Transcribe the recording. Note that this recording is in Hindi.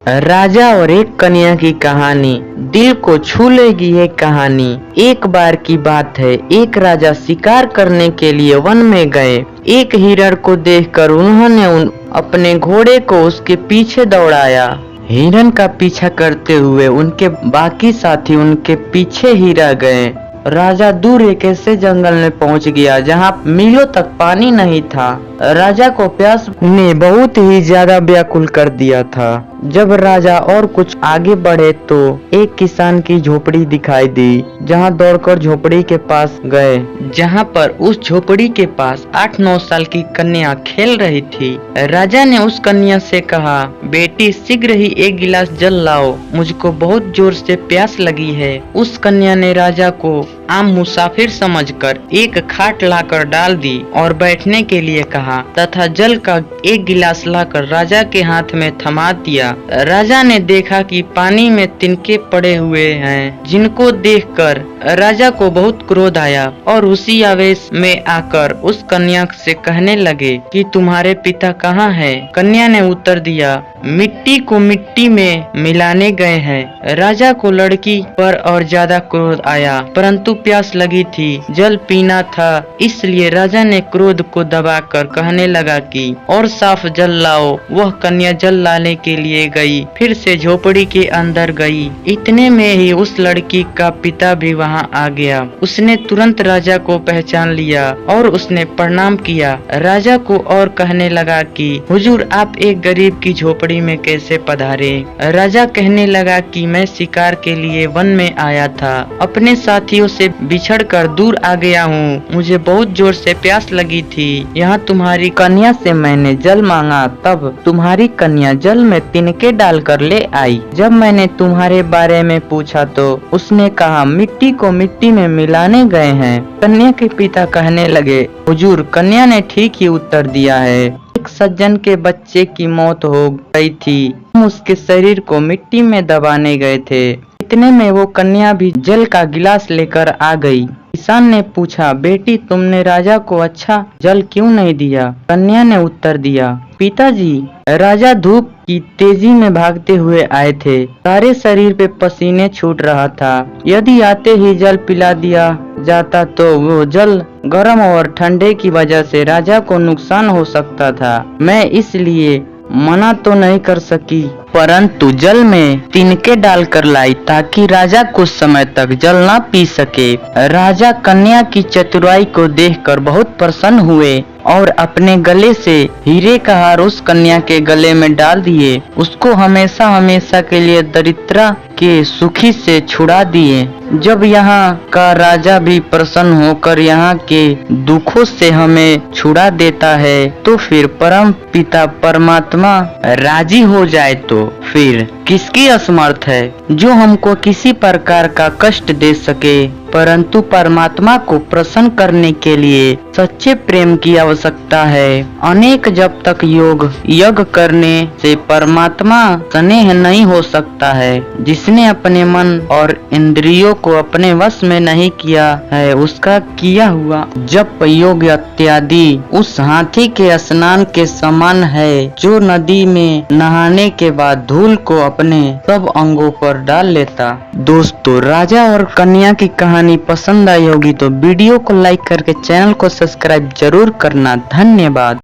राजा और एक कन्या की कहानी। दिल को छू लेगी ये कहानी। एक बार की बात है, एक राजा शिकार करने के लिए वन में गए। एक हिरण को देखकर उन्होंने अपने घोड़े को उसके पीछे दौड़ाया। हिरण का पीछा करते हुए उनके बाकी साथी उनके पीछे ही रह गए। राजा दूर एक ऐसे जंगल में पहुंच गया जहां मीलों तक पानी नहीं था। राजा को प्यास ने बहुत ही ज्यादा व्याकुल कर दिया था। जब राजा और कुछ आगे बढ़े तो एक किसान की झोपड़ी दिखाई दी। जहां दौड़कर झोपड़ी के पास गए, जहां पर उस झोपड़ी के पास 8-9 साल की कन्या खेल रही थी। राजा ने उस कन्या से कहा, बेटी शीघ्र ही एक गिलास जल लाओ, मुझको बहुत जोर से प्यास लगी है। उस कन्या ने राजा को आम मुसाफिर समझकर एक खाट लाकर डाल दी और बैठने के लिए कहा तथा जल का एक गिलास लाकर राजा के हाथ में थमा दिया। राजा ने देखा कि पानी में तिनके पड़े हुए हैं, जिनको देखकर राजा को बहुत क्रोध आया और उसी आवेश में आकर उस कन्या से कहने लगे कि तुम्हारे पिता कहाँ हैं? कन्या ने उत्तर दिया, मिट्टी को मिट्टी में मिलाने गए हैं। राजा को लड़की पर और ज्यादा क्रोध आया, परंतु प्यास लगी थी, जल पीना था, इसलिए राजा ने क्रोध को दबाकर कहने लगा कि और साफ जल लाओ। वह कन्या जल लाने के लिए गई, फिर से झोपड़ी के अंदर गई। इतने में ही उस लड़की का पिता भी वहां आ गया। उसने तुरंत राजा को पहचान लिया और उसने प्रणाम किया। राजा को और कहने लगा कि हुजूर, आप एक गरीब की झोपड़ी में कैसे पधारे? राजा कहने लगा कि मैं शिकार के लिए वन में आया था, अपने साथियों से बिछड़कर दूर आ गया हूँ। मुझे बहुत जोर से प्यास लगी थी। यहाँ तुम्हारी कन्या से मैंने जल मांगा, तब तुम्हारी कन्या जल में तिनके डालकर ले आई। जब मैंने तुम्हारे बारे में पूछा तो उसने कहा मिट्टी को मिट्टी में मिलाने गए हैं। कन्या के पिता कहने लगे, हुजूर, कन्या ने ठीक ही उत्तर दिया है। एक सज्जन के बच्चे की मौत हो गई थी, हम उसके शरीर को मिट्टी में दबाने गए थे। इतने में वो कन्या भी जल का गिलास लेकर आ गई। किसान ने पूछा, बेटी, तुमने राजा को अच्छा जल क्यों नहीं दिया? कन्या ने उत्तर दिया, पिताजी, राजा धूप की तेजी में भागते हुए आए थे, सारे शरीर पे पसीने छूट रहा था। यदि आते ही जल पिला दिया जाता तो वो जल गर्म और ठंडे की वजह से राजा को नुकसान हो सकता था। मैं इसलिए मना तो नहीं कर सकी, परंतु जल में तिनके डालकर लाई ताकि राजा कुछ समय तक जल ना पी सके। राजा कन्या की चतुराई को देखकर बहुत प्रसन्न हुए और अपने गले से हीरे का हार उस कन्या के गले में डाल दिए। उसको हमेशा हमेशा के लिए दरिद्रता के सुखी से छुड़ा दिए। जब यहाँ का राजा भी प्रसन्न होकर यहाँ के दुखों से हमें छुड़ा देता है, तो फिर परम पिता परमात्मा राजी हो जाए तो फिर किसकी असमर्थ है जो हमको किसी प्रकार का कष्ट दे सके। परंतु परमात्मा को प्रसन्न करने के लिए सच्चे प्रेम की आवश्यकता है। अनेक जब तक योग यज्ञ करने से परमात्मा स्नेह नहीं हो सकता है। जिसने अपने मन और इंद्रियों को अपने वश में नहीं किया है, उसका किया हुआ जप योग इत्यादि उस हाथी के स्नान के समान है जो नदी में नहाने के बाद धूल को अपने सब अंगों पर डाल लेता। दोस्तों, राजा और कन्या की कहानी पसंद आई होगी तो वीडियो को लाइक करके चैनल को सब्सक्राइब जरूर करना। धन्यवाद।